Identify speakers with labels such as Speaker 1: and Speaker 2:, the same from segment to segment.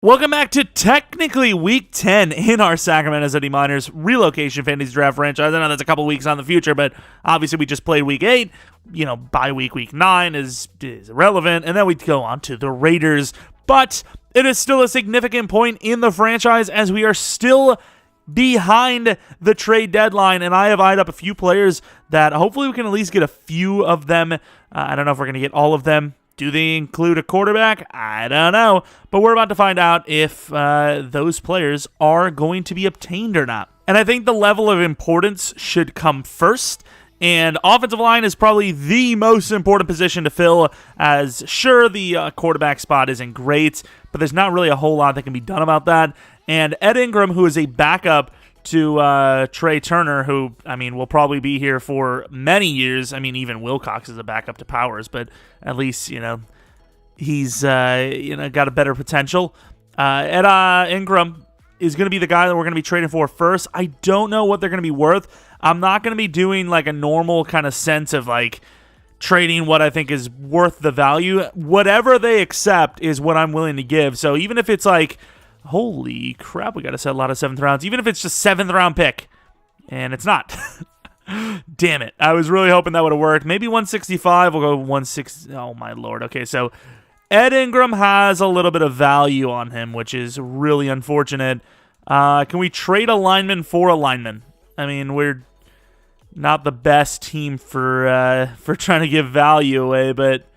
Speaker 1: Welcome back to technically week 10 in our Sacramento City Miners Relocation Fantasy Draft franchise. I know that's a couple weeks on the future, but obviously we just played week 8. You know, bye week 9 is irrelevant, and then we go on to the Raiders. But it is still a significant point in the franchise as we are still behind the trade deadline, and I have eyed up a few players that hopefully we can at least get a few of them. I don't know if we're going to get all of them. Do they include a quarterback? I don't know. But we're about to find out if those players are going to be obtained or not. And I think the level of importance should come first. And offensive line is probably the most important position to fill, as sure, the quarterback spot isn't great, but there's not really a whole lot that can be done about that. And Ed Ingram, who is a backup to Trey Turner, who, I mean, will probably be here for many years. I mean, even Wilcox is a backup to Powers, but at least, you know, he's, got a better potential. Ed Ingram is going to be the guy that we're going to be trading for first. I don't know what they're going to be worth. I'm not going to be doing like a normal kind of sense of like trading what I think is worth the value. Whatever they accept is what I'm willing to give. So even if it's like, holy crap, we got to set a lot of 7th rounds. Even if it's just 7th round pick, and it's not. Damn it. I was really hoping that would have worked. Maybe 165. We'll go 160. Oh, my Lord. Okay, so Ed Ingram has a little bit of value on him, which is really unfortunate. Can we trade a lineman for a lineman? I mean, we're not the best team for trying to give value away, but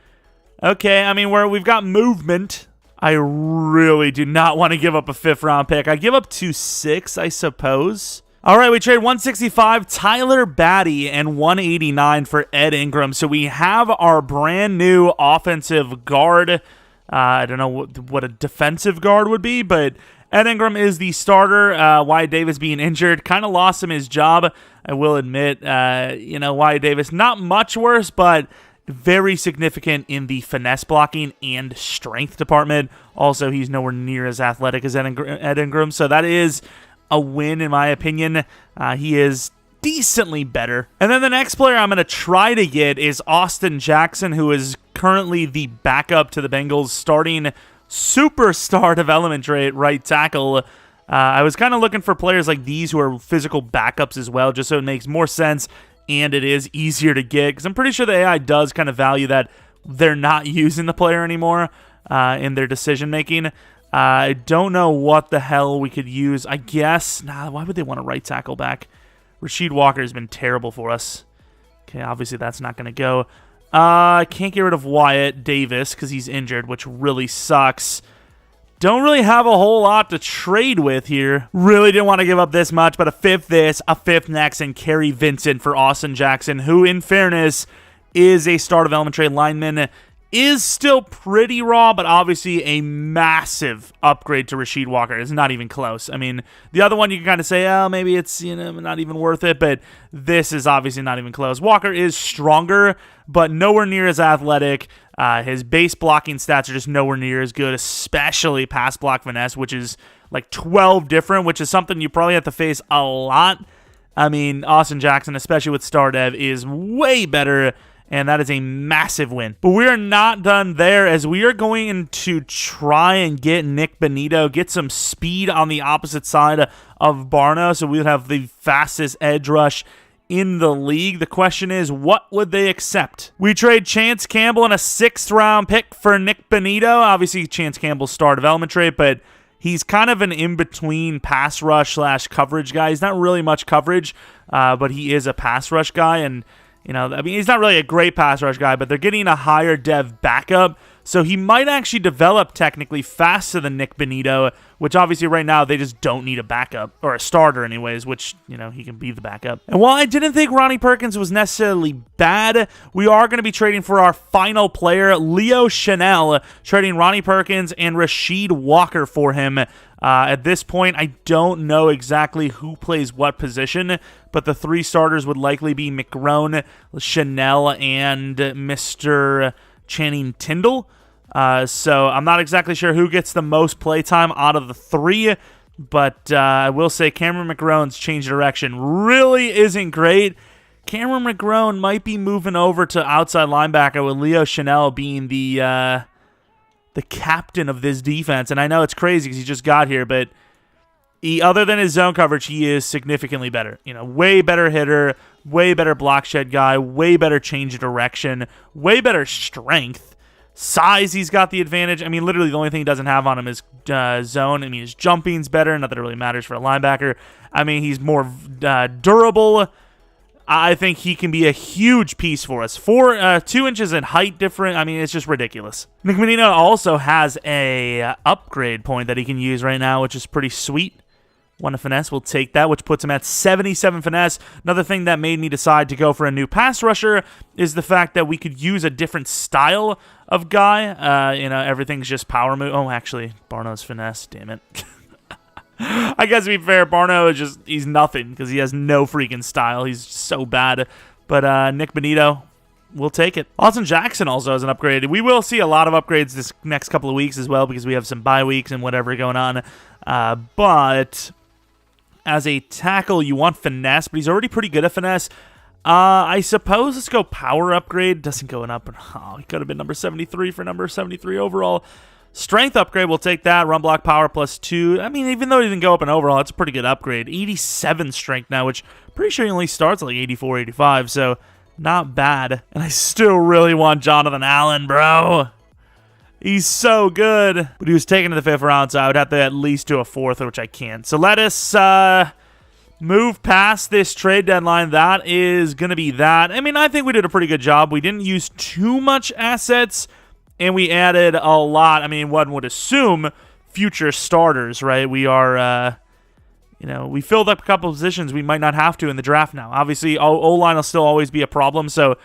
Speaker 1: okay. I mean, we've got movement. I really do not want to give up a 5th round pick. I give up 2-6, I suppose. All right, we trade 165, Tyler Batty, and 189 for Ed Ingram. So we have our brand new offensive guard. I don't know what a defensive guard would be, but Ed Ingram is the starter. Wyatt Davis being injured kind of lost him his job. I will admit, Wyatt Davis, not much worse, but very significant in the finesse blocking and strength department. Also, he's nowhere near as athletic as Ed Ingram, so that is a win in my opinion. He is decently better. And then the next player I'm going to try to get is Austin Jackson, who is currently the backup to the Bengals starting superstar development right tackle. I was kind of looking for players like these who are physical backups as well, just so it makes more sense and it is easier to get, because I'm pretty sure the AI does kind of value that they're not using the player anymore in their decision-making. I don't know what the hell we could use. I guess, why would they want a right tackle back? Rasheed Walker has been terrible for us. Okay, obviously that's not going to go. I can't get rid of Wyatt Davis because he's injured, which really sucks. Don't really have a whole lot to trade with here. Really didn't want to give up this much, but a 5th this, a 5th next, and Kerry Vincent for Austin Jackson, who, in fairness, is a start development trade lineman. Is still pretty raw, but obviously a massive upgrade to Rasheed Walker. It's not even close. I mean, the other one you can kind of say, oh, maybe it's not even worth it, but this is obviously not even close. Walker is stronger, but nowhere near as athletic. His base blocking stats are just nowhere near as good, especially pass block finesse, which is like 12 different, which is something you probably have to face a lot. I mean, Austin Jackson, especially with Star Dev, is way better, and that is a massive win. But we are not done there, as we are going to try and get Nick Benito, get some speed on the opposite side of Barno, so we'll have the fastest edge rush in the league. The question is, what would they accept? We trade Chance Campbell and a 6th round pick for Nick Benito. Obviously, Chance Campbell's star development trade, but he's kind of an in-between pass rush / coverage guy. He's not really much coverage, but he is a pass rush guy, and he's not really a great pass rush guy, but they're getting a higher dev backup, so he might actually develop technically faster than Nick Benito, which obviously right now they just don't need a backup, or a starter anyways, which, he can be the backup. And while I didn't think Ronnie Perkins was necessarily bad, we are going to be trading for our final player, Leo Chanel, trading Ronnie Perkins and Rasheed Walker for him. At this point, I don't know exactly who plays what position, but the 3 starters would likely be McGrone, Chanel, and Mr. Channing Tindall. So I'm not exactly sure who gets the most playtime out of the 3, but I will say Cameron McGrone's change direction really isn't great. Cameron McGrone might be moving over to outside linebacker with Leo Chanel being the the captain of this defense. And I know it's crazy because he just got here, but other than his zone coverage, he is significantly better. Way better hitter, way better block shed guy, way better change of direction, way better strength. Size, he's got the advantage. I mean, literally the only thing he doesn't have on him is zone. I mean, his jumping's better. Not that it really matters for a linebacker. I mean, he's more durable. I think he can be a huge piece for us. 2 inches in height different. I mean, it's just ridiculous. Nick Menino also has a upgrade point that he can use right now, which is pretty sweet. 1 finesse, we'll take that, which puts him at 77 finesse. Another thing that made me decide to go for a new pass rusher is the fact that we could use a different style of guy. Everything's just power move. Oh, actually, Barno's finesse. Damn it. I guess to be fair, Barno is he's nothing because he has no freaking style. He's so bad. But Nick Benito, we'll take it. Austin Jackson also has an upgrade. We will see a lot of upgrades this next couple of weeks as well because we have some bye weeks and whatever going on. But as a tackle, you want finesse, but he's already pretty good at finesse. I suppose let's go power upgrade. Doesn't go up. He could have been number 73 for number 73 overall. Strength upgrade, we'll take that. Run block power +2. I mean, even though he didn't go up in overall, it's a pretty good upgrade. 87 strength now, which pretty sure he only starts at like 84, 85, so not bad. And I still really want Jonathan Allen, bro. He's so good. But he was taken to the 5th round, so I would have to at least do a 4th, which I can't. So let us move past this trade deadline. That is going to be that. I mean, I think we did a pretty good job. We didn't use too much assets, and we added a lot. I mean, one would assume future starters, right? We are, we filled up a couple of positions we might not have to in the draft now. Obviously, O-line will still always be a problem, so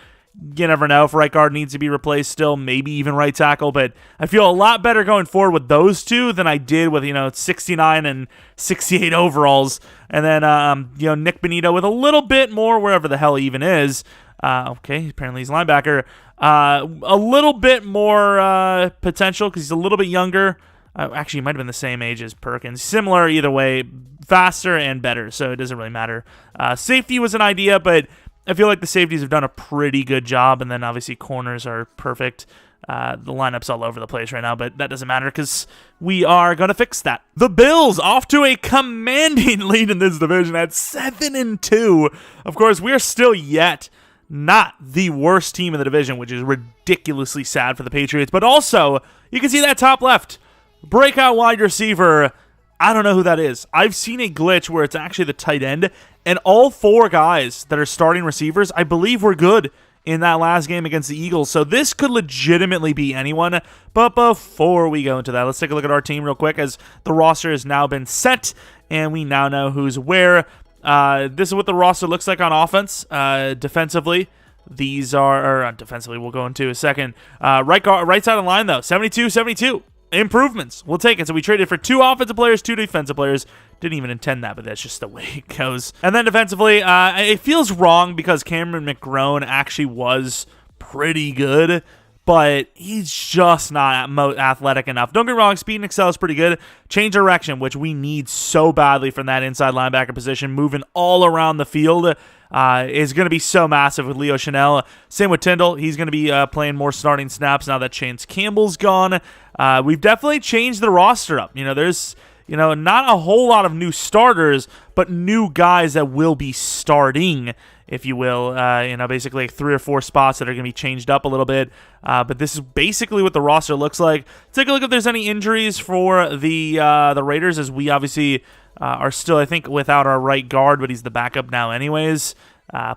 Speaker 1: you never know if right guard needs to be replaced still, maybe even right tackle, but I feel a lot better going forward with those two than I did with, 69 and 68 overalls. And then, Nick Benito with a little bit more wherever the hell he even is. Okay, apparently he's a linebacker. A little bit more potential because he's a little bit younger. Actually, he might have been the same age as Perkins. Similar either way, faster and better, so it doesn't really matter. Safety was an idea, but I feel like the safeties have done a pretty good job, and then obviously corners are perfect. The lineup's all over the place right now, but that doesn't matter because we are going to fix that. The Bills off to a commanding lead in this division at 7-2. Of course, we're still yet not the worst team in the division, which is ridiculously sad for the Patriots. But also, you can see that top left, breakout wide receiver. I don't know who that is. I've seen a glitch where it's actually the tight end, and all 4 guys that are starting receivers, I believe, were good in that last game against the Eagles. So this could legitimately be anyone. But before we go into that, let's take a look at our team real quick as the roster has now been set, and we now know who's where. This is what the roster looks like on offense. Defensively, these are defensively, we'll go into a second. Right side of the line, though, 72-72. Improvements. We'll take it. So we traded for 2 offensive players, 2 defensive players. Didn't even intend that, but that's just the way it goes. And then defensively, it feels wrong because Cameron McGrone actually was pretty good, but he's just not athletic enough. Don't get me wrong, speed and excel is pretty good. Change direction, which we need so badly from that inside linebacker position, moving all around the field. Is going to be so massive with Leo Chanel. Same with Tyndall. He's going to be playing more starting snaps now that Chance Campbell's gone. We've definitely changed the roster up. There's not a whole lot of new starters, but new guys that will be starting, if you will. Basically like 3 or 4 spots that are going to be changed up a little bit. But this is basically what the roster looks like. Take a look if there's any injuries for the Raiders, as we obviously are still, I think, without our right guard, but he's the backup now anyways.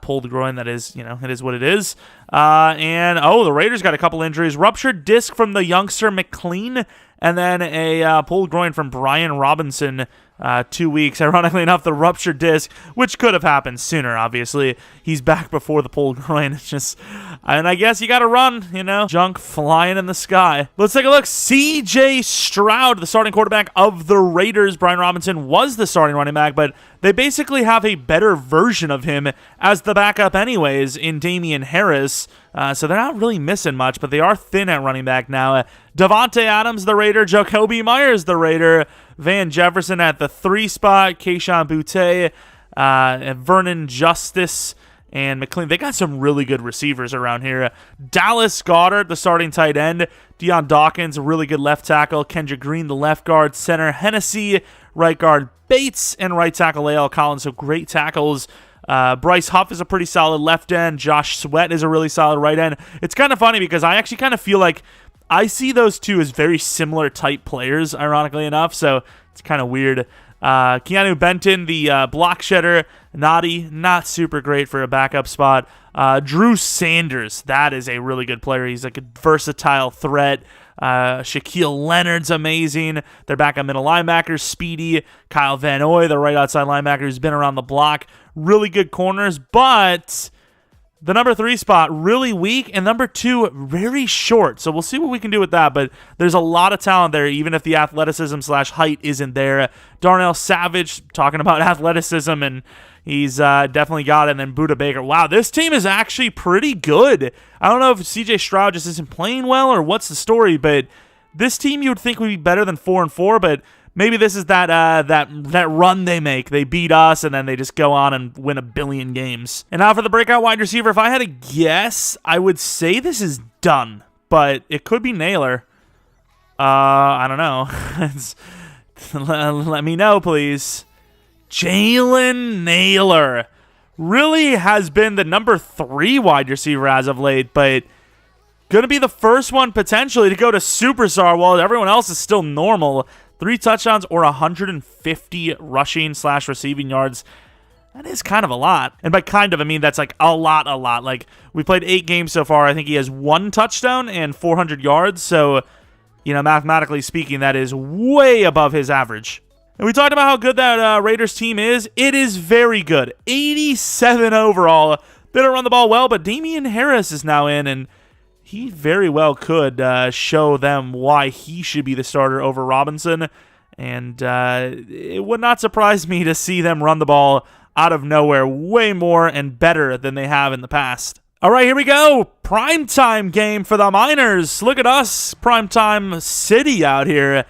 Speaker 1: Pulled groin, that is, it is what it is. The Raiders got a couple injuries. Ruptured disc from the youngster McLean, and then a pulled groin from Brian Robinson, 2 weeks. Ironically enough, the ruptured disc, which could have happened sooner, obviously. He's back before the pulled groin. It's just, and I guess you got to run, junk flying in the sky. Let's take a look. C.J. Stroud, the starting quarterback of the Raiders. Brian Robinson was the starting running back, but they basically have a better version of him as the backup anyways in Damian Harris. So they're not really missing much, but they are thin at running back now. Devontae Adams, the Raider. Jacoby Myers, the Raider. Van Jefferson at the 3 spot. Keyshawn Boutte, Vernon Justice, and McLean. They got some really good receivers around here. Dallas Goedert, the starting tight end. Deion Dawkins, a really good left tackle. Kendrick Green, the left guard. Center Hennessy, right guard Bates, and right tackle A.L. Collins. So great tackles. Bryce Huff is a pretty solid left end. Josh Sweat is a really solid right end. It's kind of funny because I actually kind of feel like I see those two as very similar type players, ironically enough, so it's kind of weird. Keanu Benton, the block shedder. Noddy, not super great for a backup spot. Drew Sanders, that is a really good player. He's like a versatile threat. Shaquille Leonard's amazing. Their backup middle linebacker, Speedy. Kyle Van Noy, the right outside linebacker, who's been around the block. Really good corners, but the number 3 spot, really weak, and number 2, very short. So we'll see what we can do with that, but there's a lot of talent there, even if the athleticism/height isn't there. Darnell Savage, talking about athleticism, and he's definitely got it. And then Budda Baker. Wow, this team is actually pretty good. I don't know if C.J. Stroud just isn't playing well or what's the story, but this team you would think would be better than 4-4, but maybe this is that run they make. They beat us, and then they just go on and win a billion games. And now for the breakout wide receiver. If I had to guess, I would say this is done, but it could be Naylor. I don't know. Let me know, please. Jalen Naylor really has been the number 3 wide receiver as of late, but going to be the first one potentially to go to superstar while everyone else is still normal. 3 touchdowns or 150 rushing/receiving yards. That is kind of a lot. And by kind of, I mean that's like a lot. Like, we played 8 games so far. I think he has 1 touchdown and 400 yards. So, mathematically speaking, that is way above his average. And we talked about how good that Raiders team is. It is very good. 87 overall. They don't run the ball well, but Damian Harris is now in, and he very well could show them why he should be the starter over Robinson. And it would not surprise me to see them run the ball out of nowhere way more and better than they have in the past. All right, here we go. Primetime game for the Miners. Look at us, primetime city out here.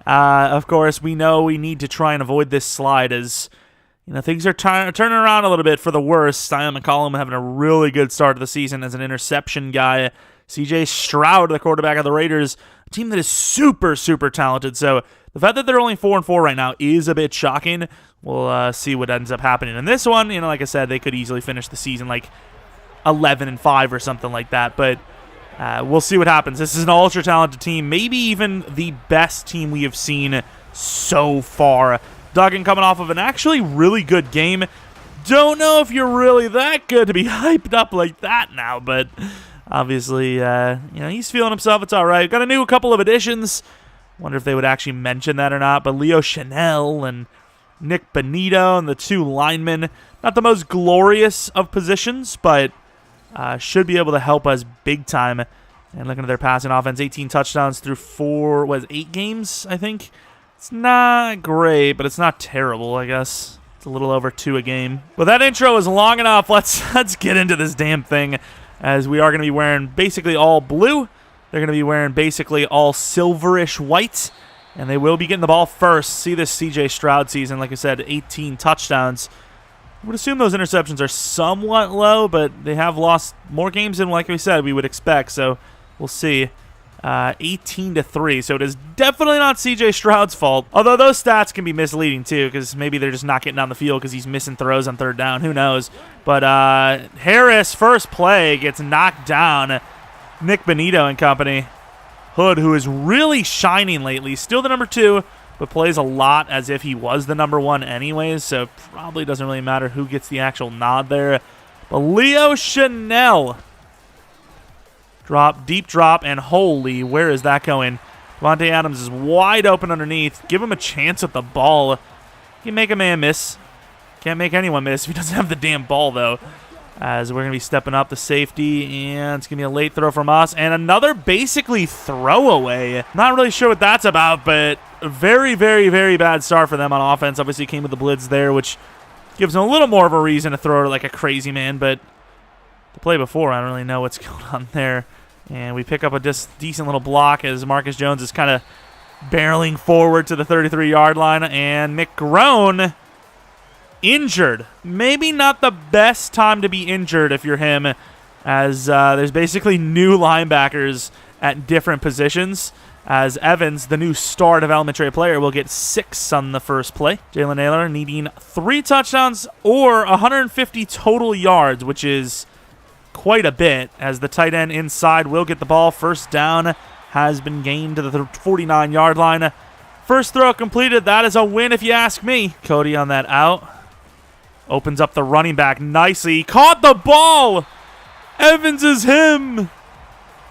Speaker 1: Of course, we know we need to try and avoid this slide as things are turning around a little bit for the worse. Tyon McCollum having a really good start to the season as an interception guy. C.J. Stroud, the quarterback of the Raiders, a team that is super, super talented. So the fact that they're only 4-4 right now is a bit shocking. We'll see what ends up happening in this one. Like I said, they could easily finish the season like 11-5 or something like that. But we'll see what happens. This is an ultra-talented team, maybe even the best team we have seen so far. Duggan coming off of an actually really good game. Don't know if you're really that good to be hyped up like that now, but obviously, he's feeling himself. It's all right. Got a couple of additions. Wonder if they would actually mention that or not. But Leo Chanel and Nick Benito and the 2 linemen, not the most glorious of positions, but should be able to help us big time. And looking at their passing offense, 18 touchdowns through 8 games, I think. It's not great, but it's not terrible, I guess. It's a little over 2 a game. But that intro is long enough. Let's get into this damn thing, as we are going to be wearing basically all blue. They're going to be wearing basically all silverish white, and they will be getting the ball first. See this C.J. Stroud season, like I said, 18 touchdowns. I would assume those interceptions are somewhat low, but they have lost more games than, like we said, we would expect, so we'll see. 18-3, so it is definitely not C.J. Stroud's fault. Although those stats can be misleading too, because maybe they're just not getting on the field because he's missing throws on 3rd down. Who knows? But Harris, first play, gets knocked down. Nick Benito and company. Hood, who is really shining lately, still the number 2, but plays a lot as if he was the number 1 anyways, so probably doesn't really matter who gets the actual nod there. But Leo Chanel. Deep drop, and holy, where is that going? Devontae Adams is wide open underneath. Give him a chance at the ball. You can make a man miss. Can't make anyone miss if he doesn't have the damn ball, though. As we're going to be stepping up the safety, and it's going to be a late throw from us. And another basically throwaway. Not really sure what that's about, but a very, very, very bad start for them on offense. Obviously came with the blitz there, which gives them a little more of a reason to throw it like a crazy man, but the play before, I don't really know what's going on there. And we pick up a decent little block as Marcus Jones is kind of barreling forward to the 33-yard line. And McGrone injured. Maybe not the best time to be injured if you're him, as there's basically new linebackers at different positions, as Evans, the new star development trait player, will get 6 on the first play. Jalen Naylor needing 3 touchdowns or 150 total yards, which is quite a bit, as the tight end inside will get the ball. First down has been gained to the 49-yard line. First throw completed. That is a win if you ask me. Cody on that out. Opens up the running back nicely. He caught the ball. Evans is him.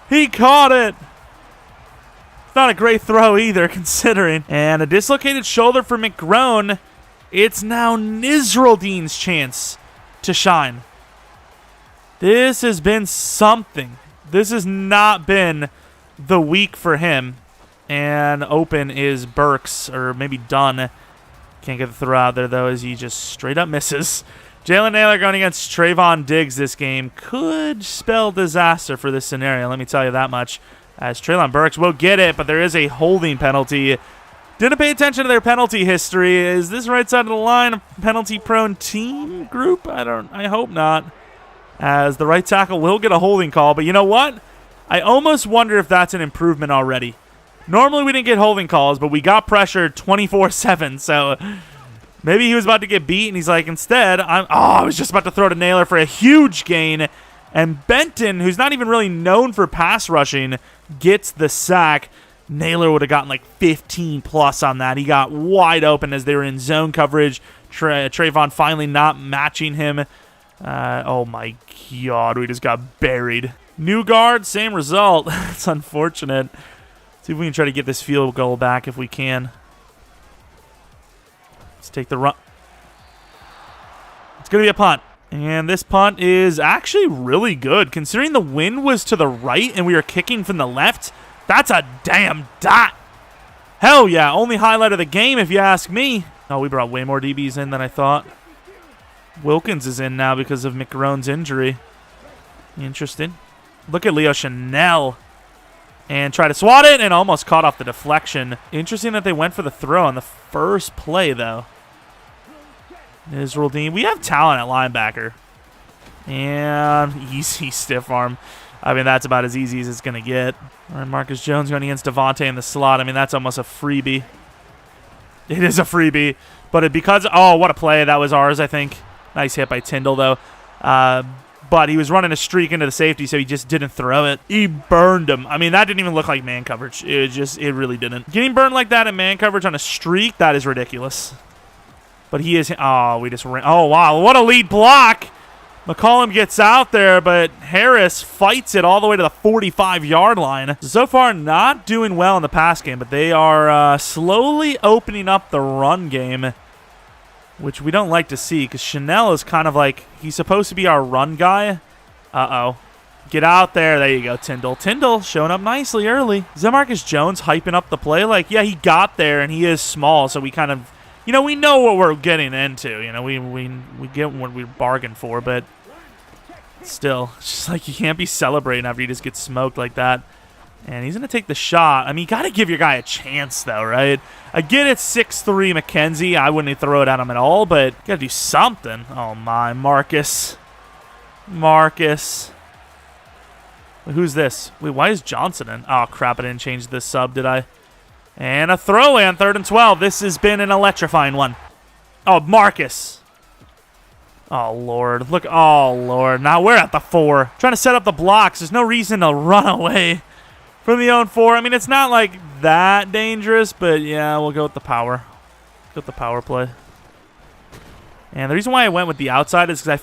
Speaker 1: He caught it. It's not a great throw either, considering. And a dislocated shoulder for McGrone. It's now Nisraldine's chance to shine. This has been something. This has not been the week for him. And open is Burks, or maybe Dunn. Can't get the throw out there, though, as he just straight up misses. Jalen Naylor going against Trayvon Diggs this game could spell disaster for this scenario, let me tell you that much. As Traylon Burks will get it, but there is a holding penalty. Didn't pay attention to their penalty history. Is this right side of the line a penalty-prone team group? I hope not. As the right tackle will get a holding call, but you know what? I almost wonder if that's an improvement already. Normally we didn't get holding calls, but we got pressured 24/7, so maybe he was about to get beat, and he's like, instead, I was just about to throw to Naylor for a huge gain, and Benton, who's not even really known for pass rushing, gets the sack. Naylor would have gotten like 15 plus on that. He got wide open as they were in zone coverage. Trayvon finally not matching him. Oh my God, we just got buried. New guard, same result. It's unfortunate. See if we can try to get this field goal back if we can. Let's take the run. It's going to be a punt. And this punt is actually really good. Considering the wind was to the right and we were kicking from the left, that's a damn dot. Hell yeah, only highlight of the game if you ask me. Oh, we brought way more DBs in than I thought. Wilkins is in now because of McGrone's injury. Interesting. Look at Leo Chanel. And try to swat it and almost caught off the deflection. Interesting that they went for the throw on the first play, though. Nisraldine. We have talent at linebacker. And easy stiff arm. I mean, that's about as easy as it's going to get. All right, Marcus Jones going against Devontae in the slot. I mean, that's almost a freebie. It is a freebie. But because... Oh, what a play. That was ours, I think. Nice hit by Tyndall, though. But he was running a streak into the safety, so he just didn't throw it. He burned him. I mean, that didn't even look like man coverage. It really didn't. Getting burned like that in man coverage on a streak, that is ridiculous. But he is... Oh, we just ran... Oh, wow. What a lead block. McCollum gets out there, but Harris fights it all the way to the 45-yard line. So far, not doing well in the pass game, but they are slowly opening up the run game, which we don't like to see, because Chanel is kind of like, he's supposed to be our run guy. Uh-oh. Get out there. There you go, Tyndall. Tyndall showing up nicely early. Is that Marcus Jones hyping up the play? Like, yeah, he got there, and he is small, so we kind of, you know, we know what we're getting into. You know, we get what we bargained for, but still, it's just like you can't be celebrating after you just get smoked like that. And he's going to take the shot. I mean, you got to give your guy a chance, though, right? I get it's 6'3" McKenzie. I wouldn't throw it at him at all, but you got to do something. Oh, my. Marcus. Marcus. Wait, who's this? Wait, why is Johnson in? Oh, crap. I didn't change the sub, did I? And a throwaway on 3rd and 12. This has been an electrifying one. Oh, Marcus. Oh, Lord. Look. Oh, Lord. Now we're at the 4. Trying to set up the blocks. There's no reason to run away from the own 4. I mean, it's not like that dangerous, but yeah, we'll go with the power. Go with the power play. And the reason why I went with the outside is because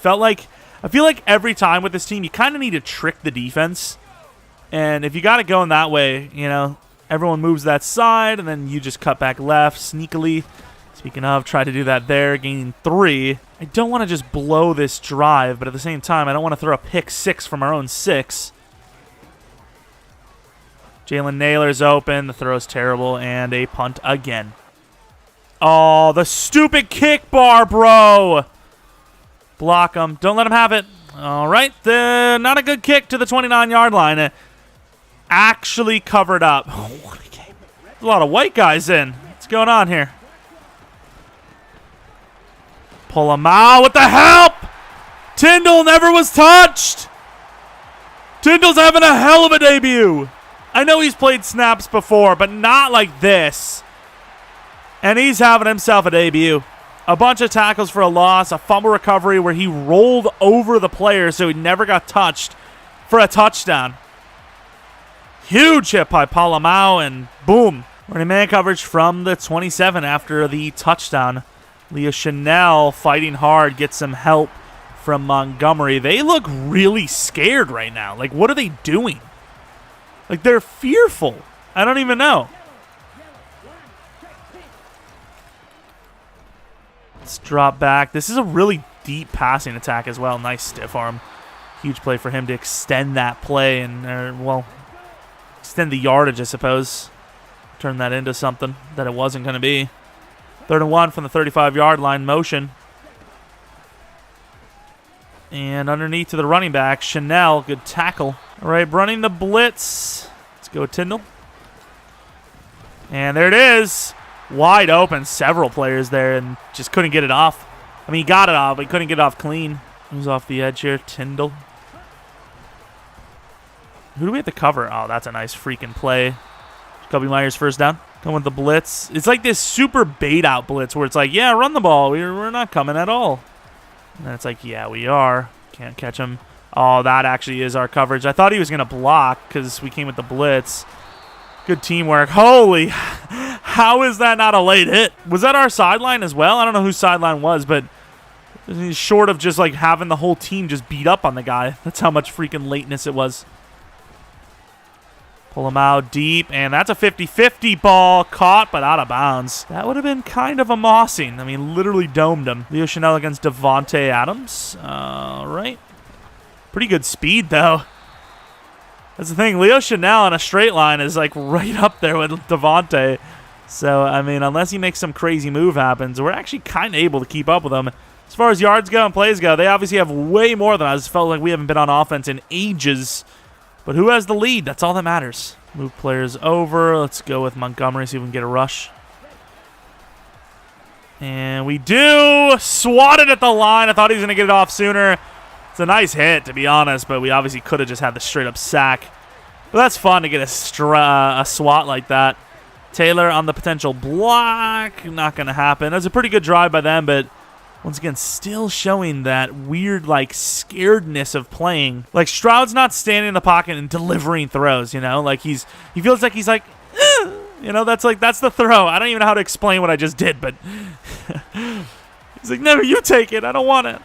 Speaker 1: I feel like every time with this team, you kind of need to trick the defense. And if you got it going that way, you know, everyone moves that side, and then you just cut back left sneakily. Speaking of, try to do that there, gaining 3. I don't want to just blow this drive, but at the same time, I don't want to throw a pick 6 from our own 6. Jalen Naylor's open. The throw's terrible. And a punt again. Oh, the stupid kick bar, bro. Block him. Don't let him have it. All right. Not a good kick to the 29-yard line. Actually covered up. Oh, what a game. There's a lot of white guys in. What's going on here? Pull him out with the help. Tyndall never was touched. Tyndall's having a hell of a debut. I know he's played snaps before, but not like this. And he's having himself a debut. A bunch of tackles for a loss, a fumble recovery where he rolled over the player so he never got touched for a touchdown. Huge hit by Palamau, and boom. Running man coverage from the 27 after the touchdown. Leo Chanel fighting hard, gets some help from Montgomery. They look really scared right now. Like, what are they doing? Like, they're fearful. I don't even know. Let's drop back. This is a really deep passing attack as well. Nice stiff arm. Huge play for him to extend that play and, well, extend the yardage, I suppose. Turn that into something that it wasn't going to be. 3rd and 1 from the 35-yard line, motion. And underneath to the running back, Chanel, good tackle. All right, running the blitz. Let's go Tyndall. And there it is. Wide open, several players there, and just couldn't get it off. I mean, he got it off, but he couldn't get it off clean. Who's off the edge here? Tyndall. Who do we have to cover? Oh, that's a nice freaking play. Kobe Myers first down. Come with the blitz. It's like this super bait-out blitz where it's like, yeah, run the ball. We're not coming at all. And then it's like, yeah, we are. Can't catch him. Oh, that actually is our coverage. I thought he was going to block because we came with the blitz. Good teamwork. Holy, how is that not a late hit? Was that our sideline as well? I don't know whose sideline was, but short of just like having the whole team just beat up on the guy. That's how much freaking lateness it was. Pull him out deep, and that's a 50-50 ball. Caught, but out of bounds. That would have been kind of a mossing. I mean, literally domed him. Leo Chanel against Devontae Adams. All right. Pretty good speed, though. That's the thing. Leo Chanel on a straight line is like right up there with Devontae. So, I mean, unless he makes some crazy move happens, we're actually kind of able to keep up with him. As far as yards go and plays go, they obviously have way more than us. It felt like we haven't been on offense in ages. But who has the lead? That's all that matters. Move players over. Let's go with Montgomery, see if we can get a rush. And we do. Swatted at the line. I thought he was going to get it off sooner. It's a nice hit, to be honest, but we obviously could have just had the straight-up sack. But that's fun to get a swat like that. Taylor on the potential block. Not going to happen. That was a pretty good drive by them, but once again, still showing that weird, like, scaredness of playing. Like, Stroud's not standing in the pocket and delivering throws, you know? Like, he feels like he's like, you know, that's the throw. I don't even know how to explain what I just did, but he's like, no, you take it. I don't want it.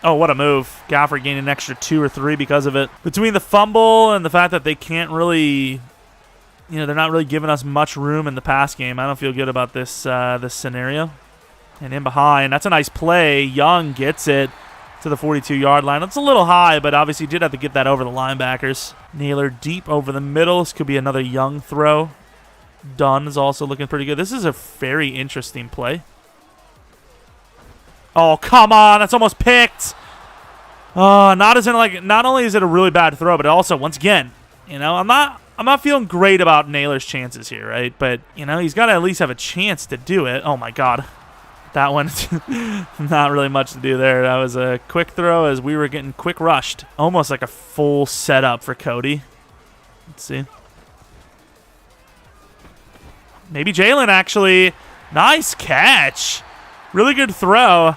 Speaker 1: Oh, what a move. Gafford gained an extra 2 or 3 because of it. Between the fumble and the fact that they can't really, you know, they're not really giving us much room in the pass game, I don't feel good about this scenario. And in behind, that's a nice play. Young gets it to the 42-yard line. It's a little high, but obviously did have to get that over the linebackers. Naylor deep over the middle. This could be another Young throw. Dunn is also looking pretty good. This is a very interesting play. Oh, come on. That's almost picked. Not only is it a really bad throw, but also, once again, you know, I'm not feeling great about Naylor's chances here, right? But, you know, he's got to at least have a chance to do it. Oh, my God. That one, not really much to do there. That was a quick throw as we were getting quick rushed. Almost like a full setup for Cody. Let's see. Maybe Jalen, actually. Nice catch. Really good throw.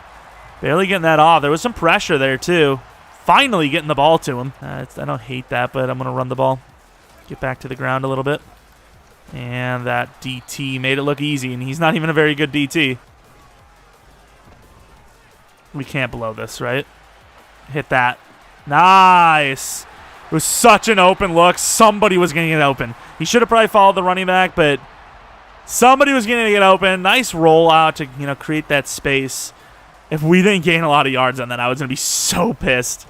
Speaker 1: Barely getting that off. There was some pressure there, too. Finally getting the ball to him. I don't hate that, but I'm going to run the ball. Get back to the ground a little bit. And that DT made it look easy, and he's not even a very good DT. We can't blow this, right? Hit that. Nice. It was such an open look. Somebody was going to get open. He should have probably followed the running back, but somebody was going to get open. Nice rollout to, you know, create that space. If we didn't gain a lot of yards on that, I was going to be so pissed.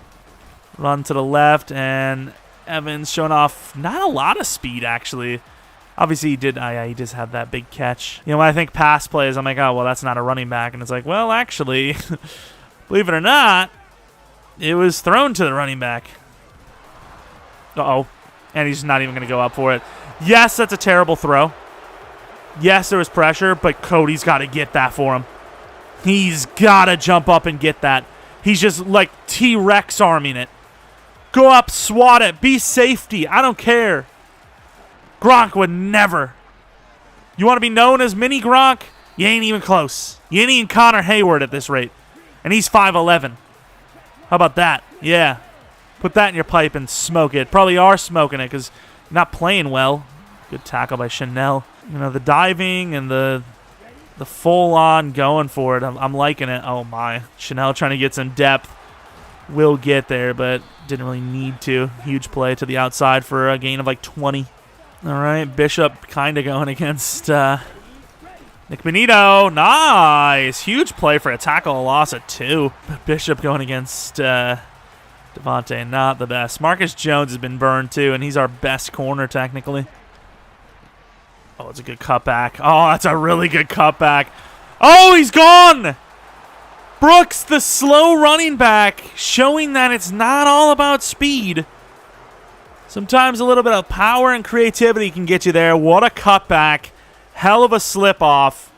Speaker 1: Run to the left, and Evans showing off not a lot of speed, actually. Obviously, he did. He just had that big catch. You know, when I think pass plays, I'm like, oh, well, that's not a running back. And it's like, well, actually, believe it or not, it was thrown to the running back. Uh-oh. And he's not even going to go up for it. Yes, that's a terrible throw. Yes, there was pressure, but Cody's got to get that for him. He's got to jump up and get that. He's just like T-Rex arming it. Go up, swat it, be safety. I don't care. Gronk would never. You want to be known as Mini Gronk? You ain't even close. You ain't even Connor Hayward at this rate. And he's 5'11". How about that? Yeah. Put that in your pipe and smoke it. Probably are smoking it because you're not playing well. Good tackle by Chanel. You know, the diving and the full-on going for it. I'm liking it. Oh, my. Chanel trying to get some depth. Will get there, but didn't really need to. Huge play to the outside for a gain of like 20. All right, Bishop kind of going against Nick Benito. Nice. Huge play for a tackle, a loss of 2. Bishop going against Devontae, not the best. Marcus Jones has been burned too, and he's our best corner technically. Oh, it's a good cutback. Oh, that's a really good cutback. Oh, he's gone! Brooks, the slow running back, showing that it's not all about speed. Sometimes a little bit of power and creativity can get you there. What a cutback. Hell of a slip-off.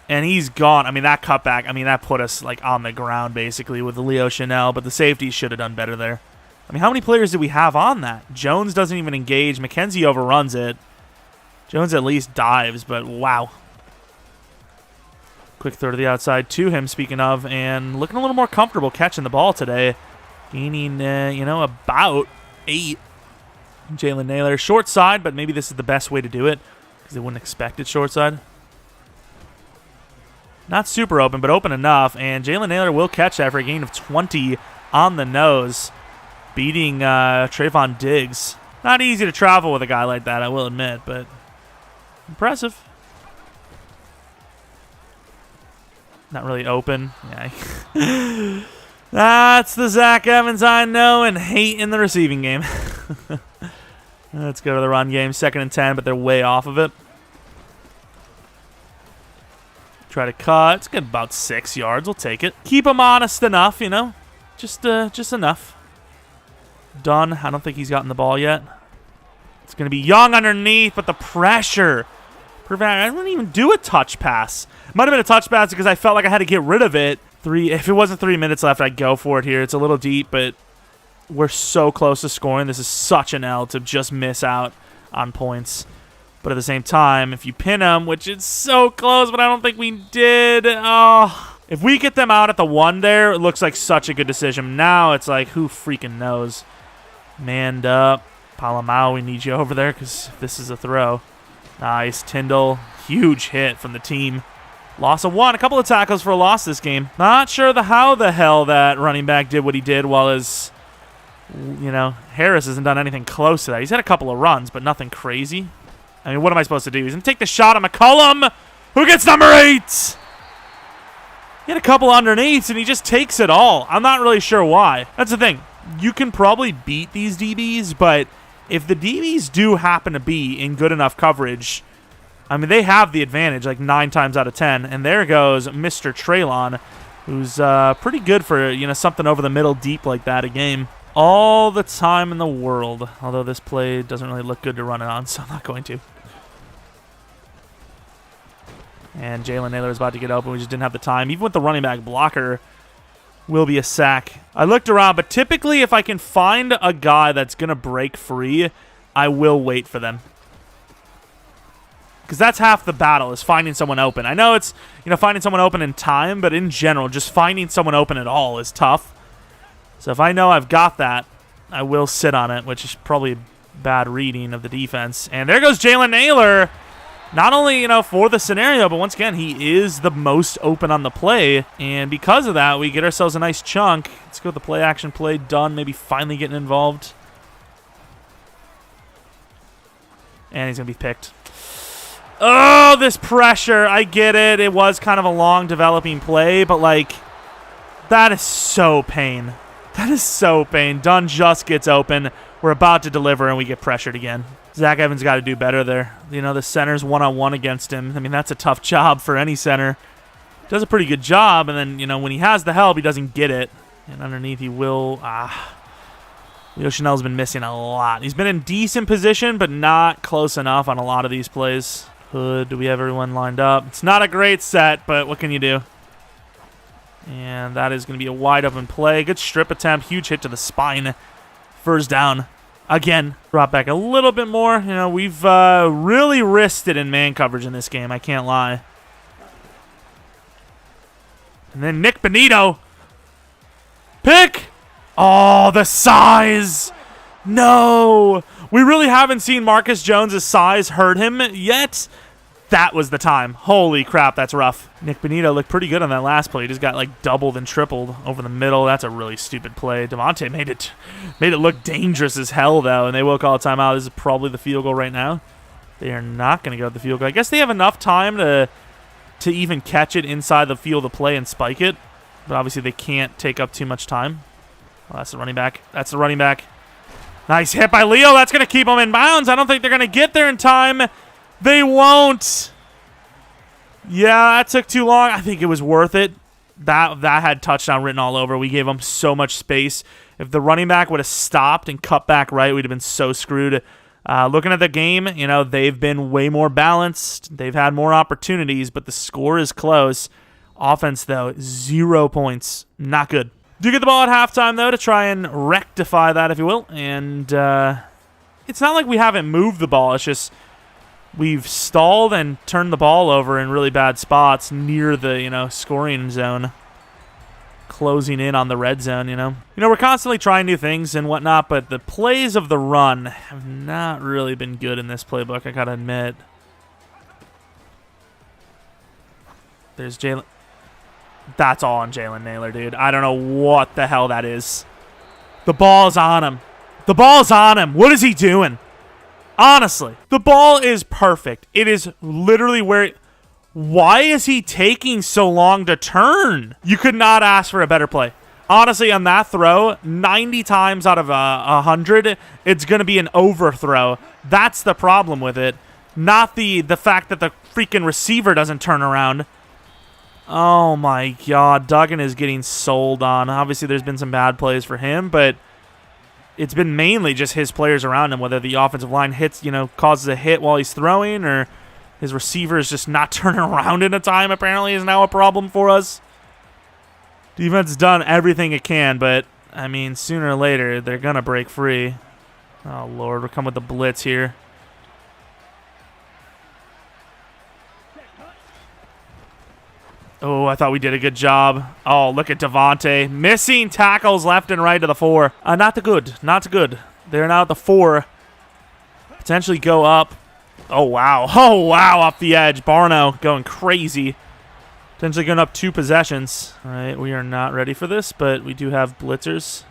Speaker 1: And he's gone. I mean, that cutback, that put us like on the ground basically with Leo Chanel, but the safety should have done better there. I mean, how many players do we have on that? Jones doesn't even engage. McKenzie overruns it. Jones at least dives, but wow. Quick throw to the outside to him, speaking of, and looking a little more comfortable catching the ball today. Gaining, about 8. Jalen Naylor. Short side, but maybe this is the best way to do it because they wouldn't expect it short side. Not super open, but open enough, and Jalen Naylor will catch that for a gain of 20 on the nose, beating Trayvon Diggs. Not easy to travel with a guy like that, I will admit, but impressive. Not really open. Yeah. That's the Zach Evans I know and hate in the receiving game. Let's go to the run game. 2nd and 10, but they're way off of it. Try to cut. It's good, about 6 yards. We'll take it. Keep him honest enough, Just enough. Done. I don't think he's gotten the ball yet. It's going to be Young underneath, but the pressure. I didn't even do a touch pass. Might have been a touch pass because I felt like I had to get rid of it. If it wasn't 3 minutes left, I'd go for it here. It's a little deep, but we're so close to scoring. This is such an L to just miss out on points. But at the same time, if you pin them, which is so close, but I don't think we did. Oh, if we get them out at the 1 there, it looks like such a good decision. Now it's like, who freaking knows? Manned up. Palamao, we need you over there because this is a throw. Nice. Tyndall, huge hit from the team. Loss of 1. A couple of tackles for a loss this game. Not sure how the hell that running back did what he did while his, Harris hasn't done anything close to that. He's had a couple of runs, but nothing crazy. I mean, what am I supposed to do? He's going to take the shot on McCollum, who gets number 8. He had a couple underneaths, and he just takes it all. I'm not really sure why. That's the thing. You can probably beat these DBs, but if the DBs do happen to be in good enough coverage, I mean, they have the advantage like 9 times out of 10. And there goes Mr. Traylon, who's pretty good for, something over the middle deep like that a game. All the time in the world. Although this play doesn't really look good to run it on, so I'm not going to. And Jalen Naylor is about to get open. We just didn't have the time. Even with the running back blocker, will be a sack. I looked around, but typically if I can find a guy that's going to break free, I will wait for them. Because that's half the battle, is finding someone open. I know it's, finding someone open in time, but in general, just finding someone open at all is tough. So if I know I've got that, I will sit on it, which is probably bad reading of the defense. And there goes Jalen Naylor. Not only, for the scenario, but once again, he is the most open on the play. And because of that, we get ourselves a nice chunk. Let's go with the play action play done, maybe finally getting involved. And he's going to be picked. Oh, this pressure. I get it. It was kind of a long developing play, but that is so pain. That is so pain. Dunn just gets open. We're about to deliver, and we get pressured again. Zach Evans got to do better there. The center's one-on-one against him. I mean, that's a tough job for any center. Does a pretty good job, and then, when he has the help, he doesn't get it. And underneath, he will... Leo Chanel's been missing a lot. He's been in decent position, but not close enough on a lot of these plays. Hood, do we have everyone lined up? It's not a great set, but what can you do? And that is going to be a wide open play. Good strip attempt. Huge hit to the spine. First down. Again, drop back a little bit more. You know, we've really risked it in man coverage in this game. I can't lie. And then Nick Benito. Pick. Oh, the size. No. We really haven't seen Marcus Jones' size hurt him yet. That was the time. Holy crap, that's rough. Nick Benito looked pretty good on that last play. He just got like doubled and tripled over the middle. That's a really stupid play. Devontae made it look dangerous as hell, though, and they will call a timeout. This is probably the field goal right now. They are not going to go with the field goal. I guess they have enough time to even catch it inside the field of play and spike it, but obviously they can't take up too much time. Well, that's the running back. That's the running back. Nice hit by Leo. That's going to keep them in bounds. I don't think they're going to get there in time. They won't. Yeah, that took too long. I think it was worth it. That had touchdown written all over. We gave them so much space. If the running back would have stopped and cut back right, we'd have been so screwed. Looking at the game, you know, they've been way more balanced. They've had more opportunities, but the score is close. Offense, though, 0 points. Not good. Do get the ball at halftime, though, to try and rectify that, if you will. And it's not like we haven't moved the ball. It's just we've stalled and turned the ball over in really bad spots near the, you know, scoring zone. Closing in on the red zone, you know. We're constantly trying new things and whatnot, but the plays of the run have not really been good in this playbook, I gotta admit. There's Jalen. That's all on Jalen Naylor, dude. I don't know what the hell that is. The ball's on him. The ball's on him. What is he doing? Honestly, the ball is perfect. It is literally where... Why is he taking so long to turn? You could not ask for a better play. Honestly, on that throw, 90 times out of 100, it's going to be an overthrow. That's the problem with it. Not the fact that the freaking receiver doesn't turn around. Oh my God, Duggan is getting sold on. Obviously, there's been some bad plays for him, but it's been mainly just his players around him, whether the offensive line hits, you know, causes a hit while he's throwing, or his receiver is just not turning around in a time, apparently, is now a problem for us. Defense has done everything it can, but, I mean, sooner or later, they're going to break free. Oh, Lord, we're coming with the blitz here. Oh, I thought we did a good job. Oh, look at Devontae. Missing tackles left and right to the 4. Not good. Not good. They're now at the 4. Potentially go up. Oh, wow. Oh, wow, off the edge. Barno going crazy. Potentially going up 2 possessions. All right, we are not ready for this, but we do have blitzers.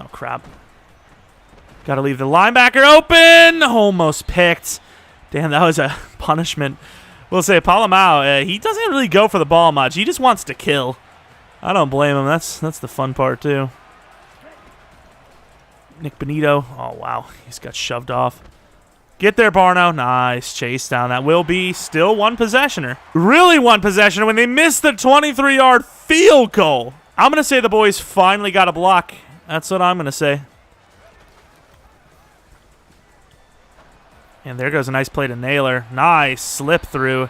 Speaker 1: Oh, crap. Got to leave the linebacker open. Almost picked. Damn, that was a punishment. We'll say Palamau, he doesn't really go for the ball much. He just wants to kill. I don't blame him. That's the fun part, too. Nick Benito. Oh, wow. He's got shoved off. Get there, Barno. Nice chase down. That will be still one possessioner. Really one possessioner when they missed the 23-yard field goal. I'm going to say the boys finally got a block. That's what I'm going to say. And there goes a nice play to Naylor. Nice slip through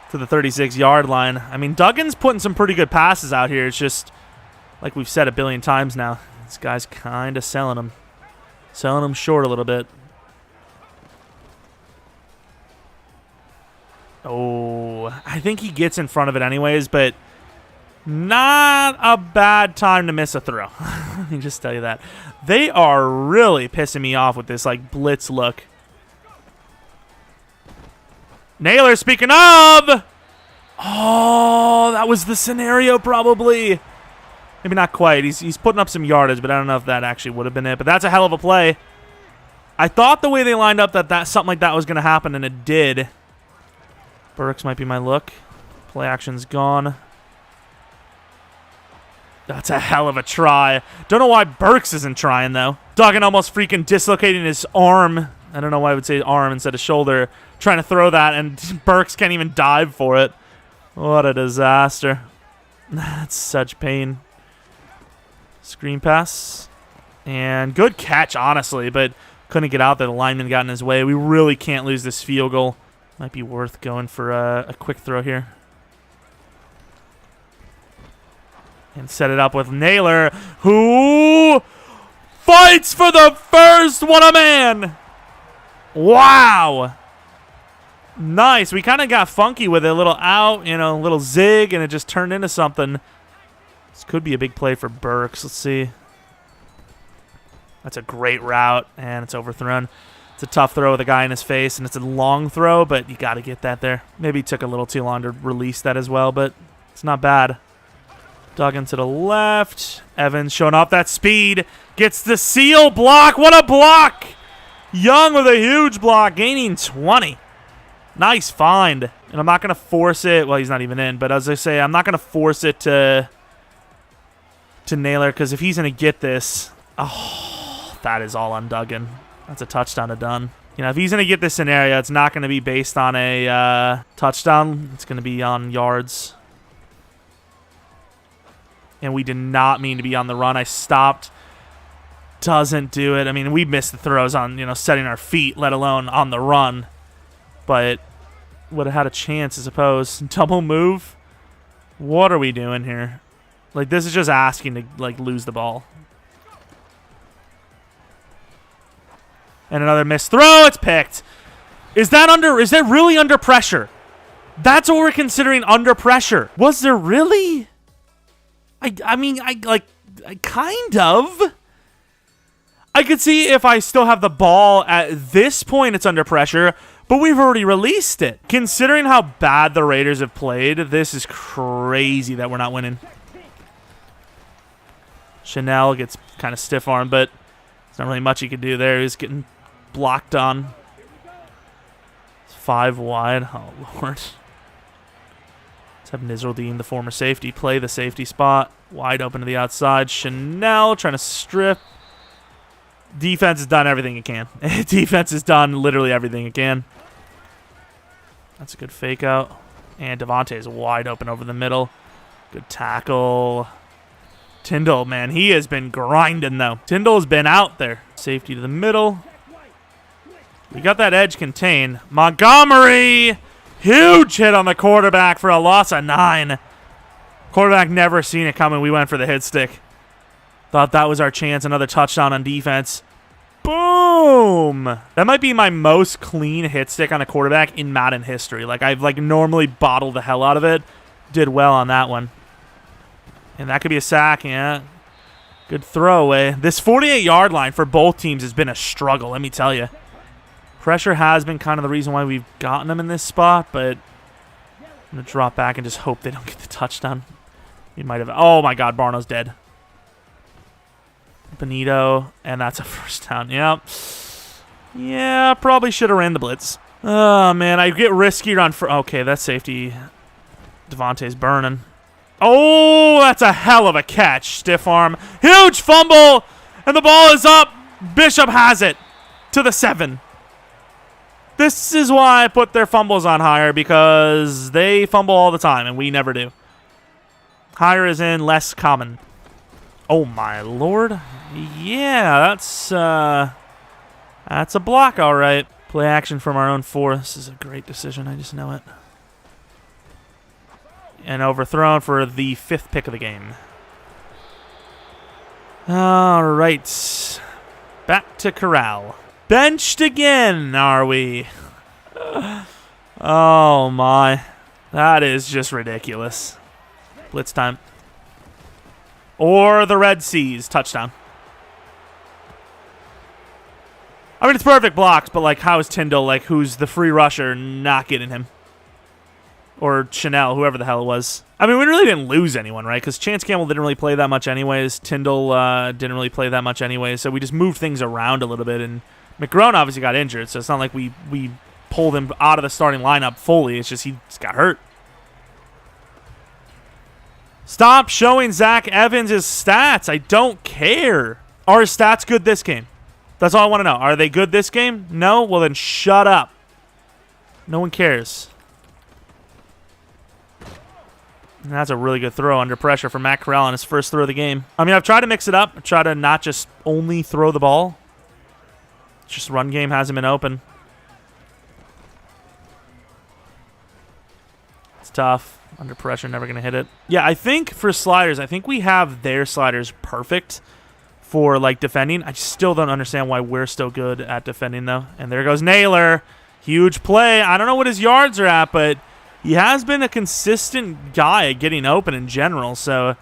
Speaker 1: to the 36-yard line. I mean, Duggan's putting some pretty good passes out here. It's just, like we've said a billion times now, this guy's kind of selling them. Selling them short a little bit. Oh, I think he gets in front of it anyways, but not a bad time to miss a throw. Let me just tell you that. They are really pissing me off with this, like, blitz look. Naylor, speaking of! Oh, that was the scenario probably. Maybe not quite. He's putting up some yardage, but I don't know if that actually would have been it. But that's a hell of a play. I thought the way they lined up that something like that was going to happen, and it did. Burks might be my look. Play action's gone. That's a hell of a try. Don't know why Burks isn't trying, though. Duggan almost freaking dislocating his arm. I don't know why I would say arm instead of shoulder. Trying to throw that, and Burks can't even dive for it. What a disaster. That's such pain. Screen pass. And good catch, honestly, but couldn't get out there. The lineman got in his way. We really can't lose this field goal. Might be worth going for a quick throw here. And set it up with Naylor, who fights for the first one a man. Wow. Nice. We kind of got funky with it. A little out, you know, a little zig, and it just turned into something. This could be a big play for Burks. Let's see. That's a great route, and it's overthrown. It's a tough throw with a guy in his face, and it's a long throw, but you got to get that there. Maybe it took a little too long to release that as well, but it's not bad. Duggan to the left. Evans showing off that speed. Gets the seal block. What a block! Young with a huge block, gaining 20. Nice find. And I'm not going to force it. Well, he's not even in, but as I say, I'm not going to force it to Naylor, because if he's going to get this, oh, that is all on Duggan. That's a touchdown to done. You know, if he's going to get this scenario, it's not going to be based on a touchdown. It's going to be on yards. And we did not mean to be on the run. I stopped. Doesn't do it. I mean, we missed the throws on, you know, setting our feet, let alone on the run. But would have had a chance, I suppose. Double move? What are we doing here? Like, this is just asking to, like, lose the ball. And another missed throw. It's picked. Is that really under pressure? That's what we're considering under pressure. Was there really? I mean, kind of. I could see if I still have the ball at this point, it's under pressure, but we've already released it. Considering how bad the Raiders have played, this is crazy that we're not winning. Chanel gets kind of stiff-armed, but there's not really much he could do there. He's getting blocked on. It's 5 wide. Oh, Lord. Let's have Nizraldeen, the former safety, play the safety spot. Wide open to the outside. Chanel trying to strip. Defense has done everything it can. Defense has done literally everything it can. That's a good fake out. And Devontae is wide open over the middle. Good tackle. Tyndall, man, he has been grinding, though. Tyndall's been out there. Safety to the middle. We got that edge contained. Montgomery! Huge hit on the quarterback for a loss of 9. Quarterback never seen it coming. We went for the hit stick. Thought that was our chance. Another touchdown on defense. Boom! That might be my most clean hit stick on a quarterback in Madden history. Like, I've normally bottled the hell out of it. Did well on that one. And that could be a sack, yeah. Good throwaway. This 48-yard line for both teams has been a struggle, let me tell you. Pressure has been kind of the reason why we've gotten them in this spot, but I'm going to drop back and just hope they don't get the touchdown. We might have. Oh, my God, Barno's dead. Benito, and that's a first down. Yep. Yeah, probably should have ran the blitz. Oh, man, I get riskier on... Okay, that's safety. Devontae's burning. Oh, that's a hell of a catch. Stiff arm. Huge fumble, and the ball is up. Bishop has it to the 7. This is why I put their fumbles on higher, because they fumble all the time, and we never do. Higher is in less common. Oh, my Lord. Yeah, that's a block, all right. Play action from our own 4. This is a great decision. I just know it. And overthrown for the 5th pick of the game. All right. Back to Corral. Benched again, are we? Oh, my. That is just ridiculous. Blitz time. Or the Red Seas. Touchdown. I mean, it's perfect blocks, but, like, how is Tyndall, like, who's the free rusher, not getting him? Or Chanel, whoever the hell it was. I mean, we really didn't lose anyone, right? Because Chance Campbell didn't really play that much anyways. Tyndall didn't really play that much anyways. So we just moved things around a little bit. And McGrone obviously got injured, so it's not like we pulled him out of the starting lineup fully. It's just he just got hurt. Stop showing Zach Evans his stats. I don't care. Are his stats good this game? That's all I want to know. Are they good this game? No? Well, then shut up. No one cares. And that's a really good throw under pressure for Matt Corral on his first throw of the game. I mean, I've tried to mix it up. I've tried to not just only throw the ball. It's just run game hasn't been open. It's tough. Under pressure, never going to hit it. Yeah, I think for sliders, I think we have their sliders perfect for, like, defending. I still don't understand why we're still good at defending, though. And there goes Naylor. Huge play. I don't know what his yards are at, but he has been a consistent guy at getting open in general. So,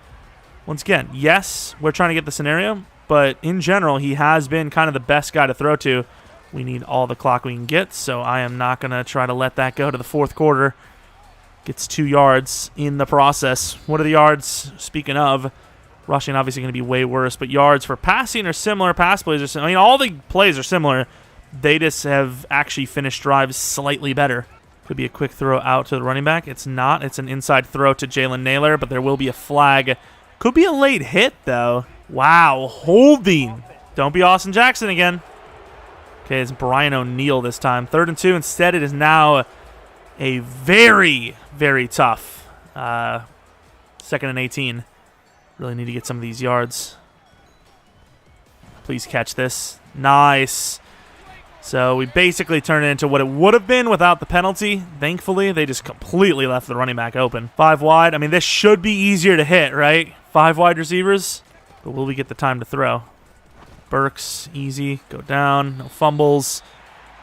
Speaker 1: once again, yes, we're trying to get the scenario, but in general, he has been kind of the best guy to throw to. We need all the clock we can get, so I am not going to try to let that go to the fourth quarter. Gets 2 yards in the process. What are the yards? Speaking of, rushing obviously going to be way worse, but yards for passing are similar. Pass plays are similar. I mean, all the plays are similar. They just have actually finished drives slightly better. Could be a quick throw out to the running back. It's not. It's an inside throw to Jalen Naylor, but there will be a flag. Could be a late hit, though. Wow, holding. Don't be Austin Jackson again. Okay, it's Brian O'Neill this time. 3rd and 2. Instead, it is now a very, very tough 2nd and 18. Really need to get some of these yards. Please catch this. Nice. So we basically turned it into what it would have been without the penalty. Thankfully, they just completely left the running back open. 5 wide. I mean, this should be easier to hit, right? 5 wide receivers. But will we get the time to throw? Burks, easy. Go down. No fumbles.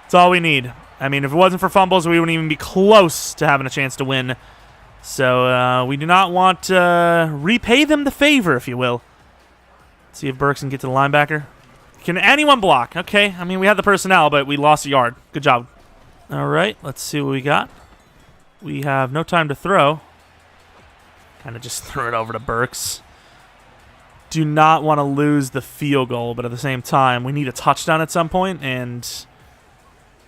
Speaker 1: That's all we need. I mean, if it wasn't for fumbles, we wouldn't even be close to having a chance to win. So we do not want to repay them the favor, if you will. Let's see if Burks can get to the linebacker. Can anyone block? Okay, I mean, we had the personnel, but we lost a yard. Good job. All right, let's see what we got. We have no time to throw. Kind of just threw it over to Burks. Do not want to lose the field goal, but at the same time, we need a touchdown at some point, and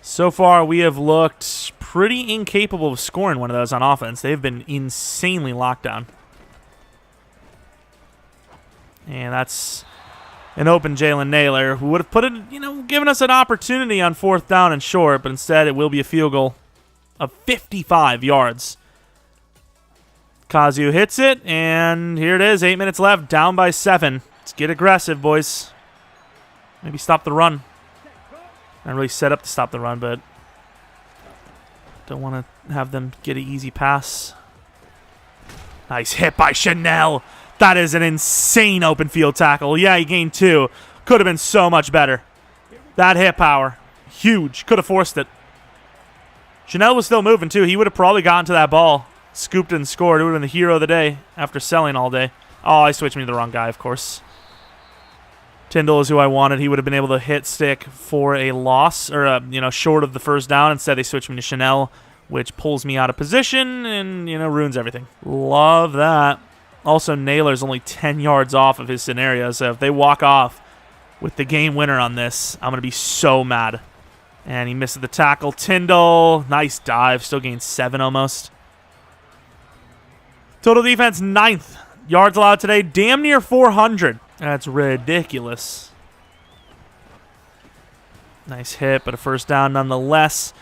Speaker 1: so far we have looked pretty incapable of scoring one of those on offense. They've been insanely locked down. And that's an open Jalen Naylor, who would have put it, given us an opportunity on 4th down and short, but instead it will be a field goal of 55 yards. Kazu hits it, and here it is. 8 minutes left, down by 7. Let's get aggressive, boys. Maybe stop the run. Not really set up to stop the run, but don't want to have them get an easy pass. Nice hit by Chanel. That is an insane open field tackle. Yeah, he gained 2. Could have been so much better. That hit power, huge. Could have forced it. Chanel was still moving, too. He would have probably gotten to that ball. Scooped and scored. It would have been the hero of the day after selling all day. Oh, I switched me to the wrong guy, of course. Tyndall is who I wanted. He would have been able to hit stick for a loss, or short of the 1st down. Instead, they switched me to Chanel, which pulls me out of position and ruins everything. Love that. Also, Naylor's only 10 yards off of his scenario, so if they walk off with the game winner on this, I'm going to be so mad. And he missed the tackle. Tyndall, nice dive. Still gained 7 almost. Total defense, 9th. Yards allowed today, damn near 400. That's ridiculous. Nice hit, but a 1st down nonetheless.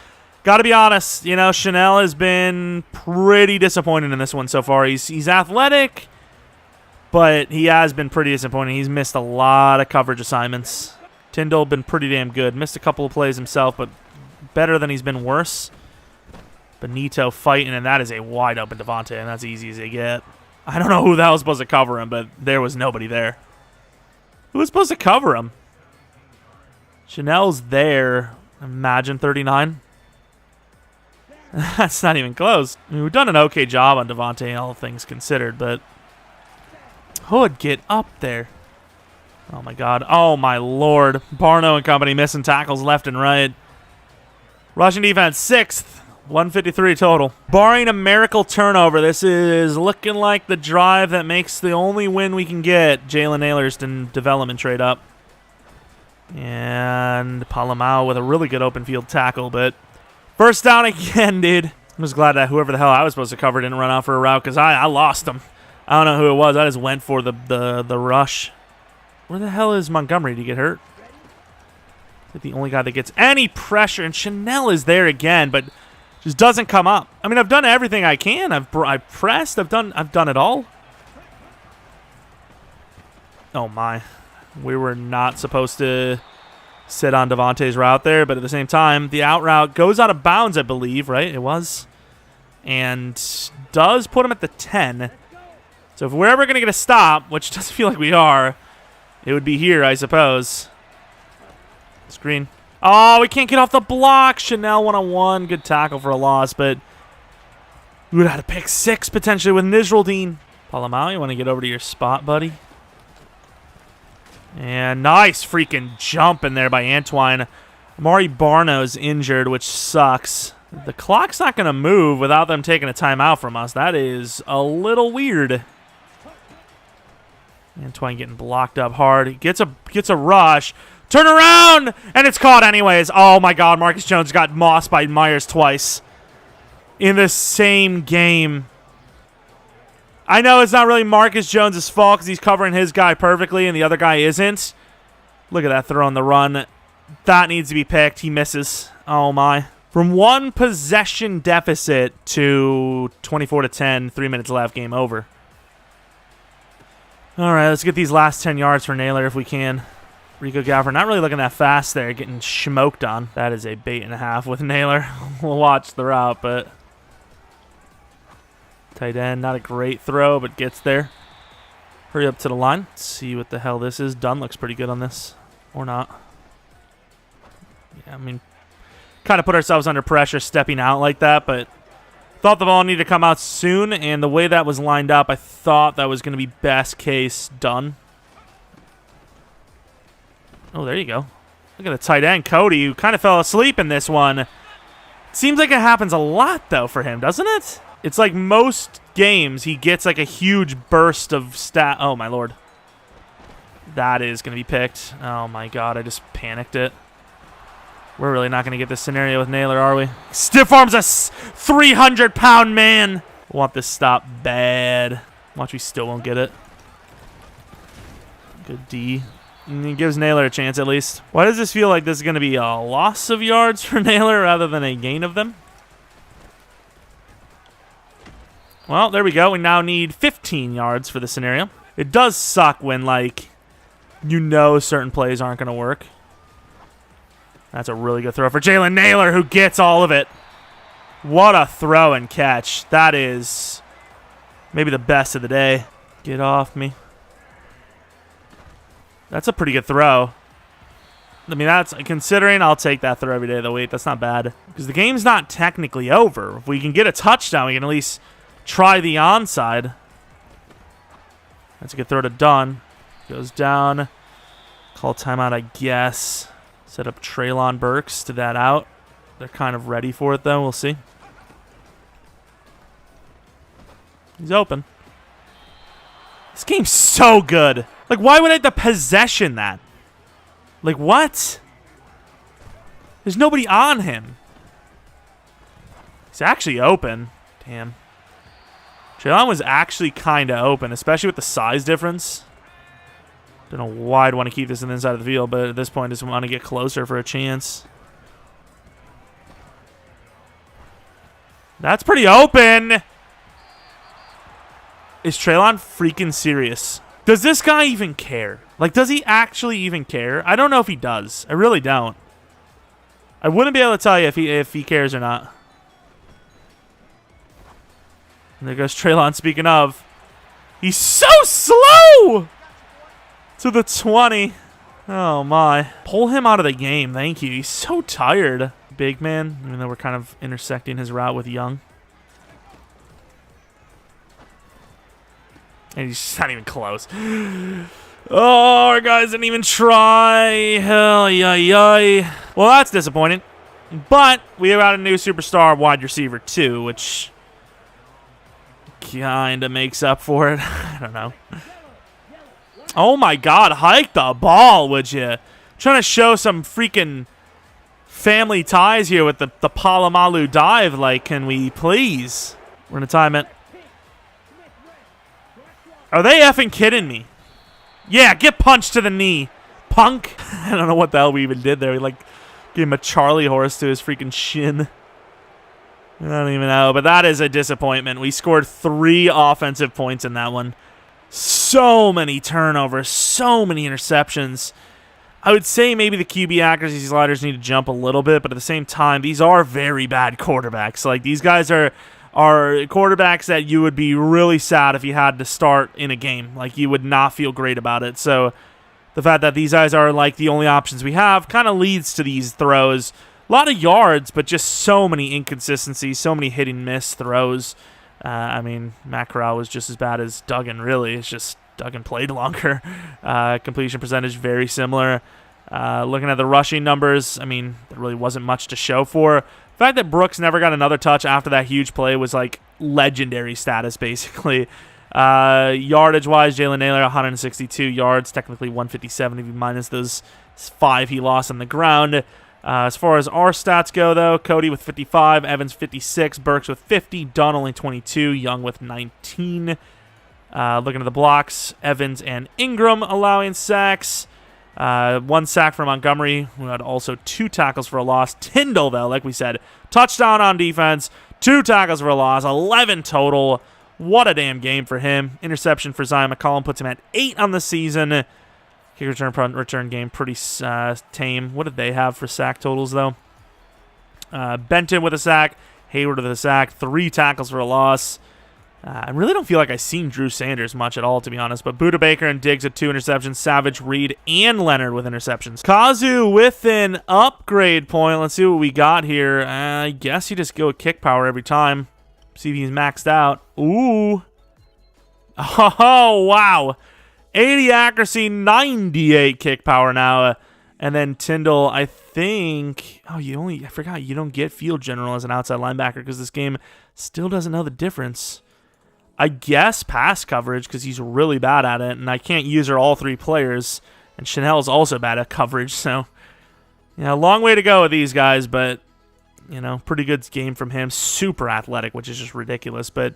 Speaker 1: Got to be honest, Chanel has been pretty disappointing in this one so far. He's athletic, but he has been pretty disappointing. He's missed a lot of coverage assignments. Tyndall been pretty damn good. Missed a couple of plays himself, but better than he's been worse. Benito fighting, and that is a wide open Devontae, and that's easy as they get. I don't know who the hell was supposed to cover him, but there was nobody there. Who was supposed to cover him? Chanel's there. Imagine 39. That's not even close. I mean, we've done an okay job on Devontae, all things considered, but Hood, get up there. Oh, my God. Oh, my Lord. Barno and company missing tackles left and right. Rushing defense, 6th. 153 total. Barring a miracle turnover, this is looking like the drive that makes the only win we can get. Jalen Naylor's development trade up. And Palamau with a really good open field tackle, but 1st down again, dude. I'm just glad that whoever the hell I was supposed to cover didn't run out for a route, because I lost him. I don't know who it was. I just went for the rush. Where the hell is Montgomery? Did he get hurt? Is the only guy that gets any pressure? And Chanel is there again, but just doesn't come up. I mean, I've done everything I can. I've pressed. I've done it all. Oh my, we were not supposed to sit on Devontae's route there, but at the same time, the out route goes out of bounds, I believe, right? It was. and does put him at the 10. So if we're ever going to get a stop, which doesn't feel like we are, it would be here, I suppose. Screen. Oh, we can't get off the block. Chanel 101. Good tackle for a loss, but we would have had to pick 6 potentially with Nisraldine. Palamau, you want to get over to your spot, buddy? And nice freaking jump in there by Antoine. Amari Barno's injured, which sucks. The clock's not going to move without them taking a timeout from us. That is a little weird. Antoine getting blocked up hard. He gets a rush. Turn around! And it's caught anyways. Oh, my God. Marcus Jones got mossed by Myers twice in the same game. I know it's not really Marcus Jones' fault because he's covering his guy perfectly and the other guy isn't. Look at that throw on the run. That needs to be picked. He misses. Oh, my. From 1 possession deficit to 24-10, 3 minutes left, game over. All right, let's get these last 10 yards for Naylor if we can. Rico Gaffer not really looking that fast there, getting smoked on. That is a bait and a half with Naylor. We'll watch the route, but tight end, not a great throw, but gets there. Hurry up to the line. Let's see what the hell this is. Dunn looks pretty good on this, or not. Yeah, I mean, kind of put ourselves under pressure stepping out like that, but thought the ball needed to come out soon, and the way that was lined up, I thought that was going to be best case done. Oh, there you go. Look at the tight end, Cody, who kind of fell asleep in this one. It seems like it happens a lot, though, for him, doesn't it? It's like most games, he gets like a huge burst of stat. Oh, my Lord. That is going to be picked. Oh, my God, I just panicked it. We're really not going to get this scenario with Naylor, are we? Stiff arms a 300-pound man. Want this stop bad. Watch, we still won't get it. Good D. And he gives Naylor a chance at least. Why does this feel like this is going to be a loss of yards for Naylor rather than a gain of them? Well, there we go. We now need 15 yards for the scenario. It does suck when, like, you know certain plays aren't going to work. That's a really good throw for Jalen Naylor, who gets all of it. What a throw and catch. That is maybe the best of the day. Get off me. That's a pretty good throw. I mean, that's considering I'll take that throw every day of the week. That's not bad. Because the game's not technically over. If we can get a touchdown, we can at least try the onside. That's a good throw to Dunn. Goes down. Call timeout, I guess. Set up Treylon Burks to that out. They're kind of ready for it, though. We'll see. He's open. This game's so good. Like, why would I have to possession that? Like, what? There's nobody on him. He's actually open. Damn. Treylon was actually kind of open, especially with the size difference. Don't know why I'd want to keep this in the inside of the field, but at this point, I just want to get closer for a chance. That's pretty open. Is Treylon freaking serious? Does this guy even care? Like, does he actually even care? I don't know if he does. I really don't. I wouldn't be able to tell you if he cares or not. And there goes Treylon, speaking of. He's so slow! To the 20. Oh, my. Pull him out of the game. Thank you. He's so tired. Big man, even though we're kind of intersecting his route with Young. And he's just not even close. Oh, our guys didn't even try. Hell, yay. Well, that's disappointing. But we have got a new superstar wide receiver, too, which kind of makes up for it. I don't know. Oh, my God. Hike the ball, would you? Trying to show some freaking family ties here with the Palomalu dive. Like, can we please? We're going to time it. Are they effing kidding me? Yeah, get punched to the knee, punk. I don't know what the hell we even did there. We, like, gave him a Charlie horse to his freaking shin. I don't even know, but that is a disappointment. We scored 3 offensive points in that one. So many turnovers, so many interceptions. I would say maybe the QB accuracy sliders need to jump a little bit, but at the same time, these are very bad quarterbacks. Like, these guys are are quarterbacks that you would be really sad if you had to start in a game. Like, you would not feel great about it. So the fact that these guys are like the only options we have kind of leads to these throws. A lot of yards, but just so many inconsistencies, so many hit and miss throws. I mean, Matt Corral was just as bad as Duggan, really. It's just Duggan played longer. Completion percentage, very similar. Looking at the rushing numbers, I mean, there really wasn't much to show for. The fact that Brooks never got another touch after that huge play was like legendary status, basically. Yardage-wise, Jalen Naylor, 162 yards, technically 157 if you minus those 5 he lost on the ground. As far as our stats go, though, Cody with 55, Evans 56, Burks with 50, Dunn only 22, Young with 19. Looking at the blocks, Evans and Ingram allowing sacks. 1 sack for Montgomery, who had also 2 tackles for a loss. Tyndall, though, like we said, touchdown on defense, 2 tackles for a loss, 11 total. What a damn game for him. Interception for Zion McCollum puts him at 8 on the season. Kick return game, pretty tame. What did they have for sack totals, though? Benton with a sack, Hayward with a sack, 3 tackles for a loss. I really don't feel like I've seen Drew Sanders much at all, to be honest. But Budda Baker and Diggs with 2 interceptions. Savage, Reed, and Leonard with interceptions. Kazu with an upgrade point. Let's see what we got here. I guess you just go with kick power every time. See if he's maxed out. Ooh. Oh, wow. 80 accuracy, 98 kick power now. And then Tyndall, I think... Oh, I forgot you don't get field general as an outside linebacker because this game still doesn't know the difference. I guess pass coverage because he's really bad at it, and I can't use all 3 players. And Chanel's also bad at coverage, so... Yeah, long way to go with these guys, but... You know, pretty good game from him. Super athletic, which is just ridiculous, but...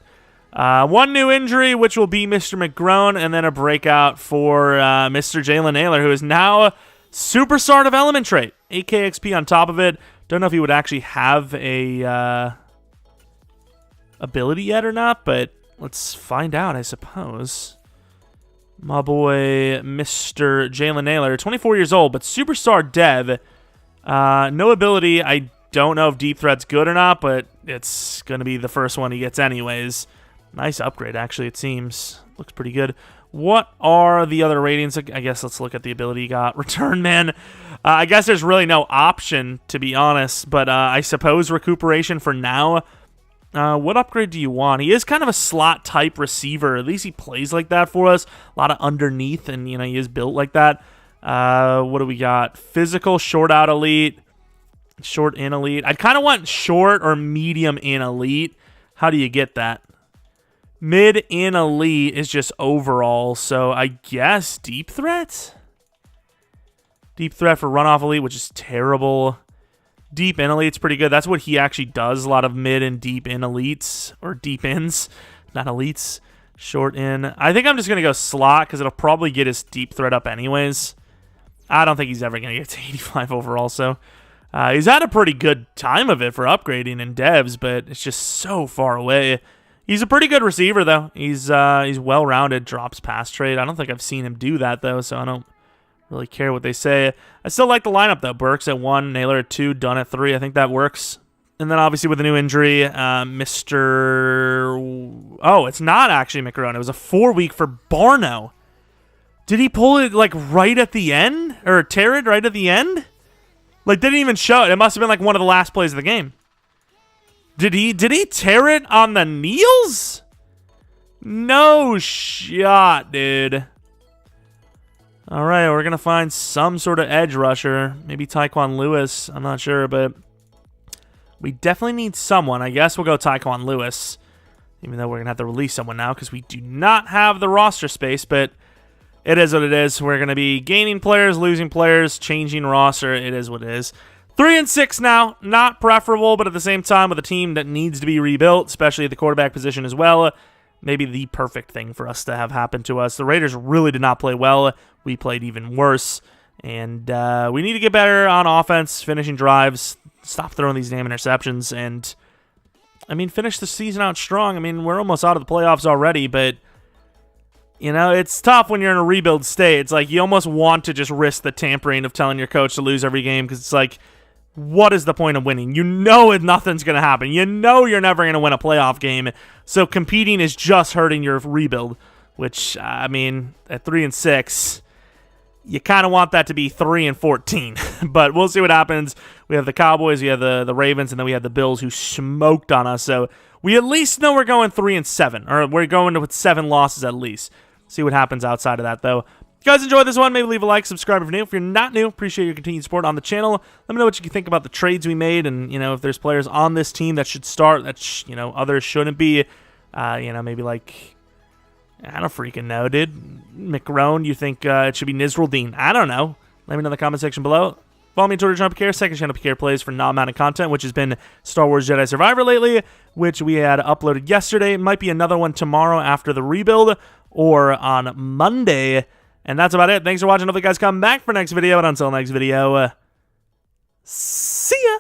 Speaker 1: 1 new injury, which will be Mr. McGrone, and then a breakout for Mr. Jalen Naylor, who is now superstar development trait. 8K XP on top of it. Don't know if he would actually have a ability yet or not, but let's find out, I suppose. My boy, Mr. Jalen Naylor, 24 years old, but superstar dev. No ability. I don't know if Deep Threat's good or not, but it's going to be the first one he gets anyways. Nice upgrade, actually, it seems. Looks pretty good. What are the other ratings? I guess let's look at the ability he got. Return man. I guess there's really no option, to be honest, but I suppose recuperation for now. What upgrade do you want? He is kind of a slot-type receiver. At least he plays like that for us. A lot of underneath, and, you know, he is built like that. What do we got? Physical, short out elite. Short in elite. I'd kind of want short or medium in elite. How do you get that? Mid in elite is just overall, so I guess deep threat? Deep threat for runoff elite, which is terrible. Deep in elite's pretty good. That's what he actually does, a lot of mid and deep in elites, or deep ins, not elites. Short in. I think I'm just going to go slot, because it'll probably get his deep threat up anyways. I don't think he's ever going to get to 85 overall, so... he's had a pretty good time of it for upgrading in devs, but it's just so far away. He's a pretty good receiver, though. He's well-rounded, drops pass trade. I don't think I've seen him do that, though, so I don't really care what they say. I still like the lineup, though. Burks at 1, Naylor at 2, Dunn at 3. I think that works. And then, obviously, with a new injury, Mr... Oh, it's not actually McGrone. It was a 4-week for Barno. Did he pull it, like, right at the end? Or tear it right at the end? Like, didn't even show it. It must have been, like, one of the last plays of the game. Did he tear it on the knees? No shot, dude. All right, we're going to find some sort of edge rusher. Maybe Tyquan Lewis. I'm not sure, but we definitely need someone. I guess we'll go Tyquan Lewis, even though we're going to have to release someone now because we do not have the roster space, but it is what it is. We're going to be gaining players, losing players, changing roster. It is what it is. 3-6 now, not preferable, but at the same time with a team that needs to be rebuilt, especially at the quarterback position as well, maybe the perfect thing for us to have happen to us. The Raiders really did not play well. We played even worse, and we need to get better on offense, finishing drives, stop throwing these damn interceptions, and, I mean, finish the season out strong. I mean, we're almost out of the playoffs already, but, you know, it's tough when you're in a rebuild state. It's like you almost want to just risk the tampering of telling your coach to lose every game because it's like, what is the point of winning? You know nothing's going to happen. You know you're never going to win a playoff game. So competing is just hurting your rebuild, which, I mean, at 3-6, you kind of want that to be 3-14. But we'll see what happens. We have the Cowboys, we have the Ravens, and then we have the Bills who smoked on us. So we at least know we're going 3-7, or we're going with 7 losses at least. See what happens outside of that, though. If you guys enjoyed this one, maybe leave a like, subscribe if you're new. If you're not new, appreciate your continued support on the channel. Let me know what you think about the trades we made, and if there's players on this team that should start, that others shouldn't be. Maybe like, I don't freaking know, dude. McRone, you think it should be Nizruldeen? I don't know. Let me know in the comment section below. Follow me on Twitter, Jeromepkr, second channel PK plays for non-Madden content, which has been Star Wars Jedi Survivor lately, which we had uploaded yesterday. Might be another one tomorrow after the rebuild, or on Monday. And that's about it. Thanks for watching. Hopefully you guys come back for next video. And until next video, see ya.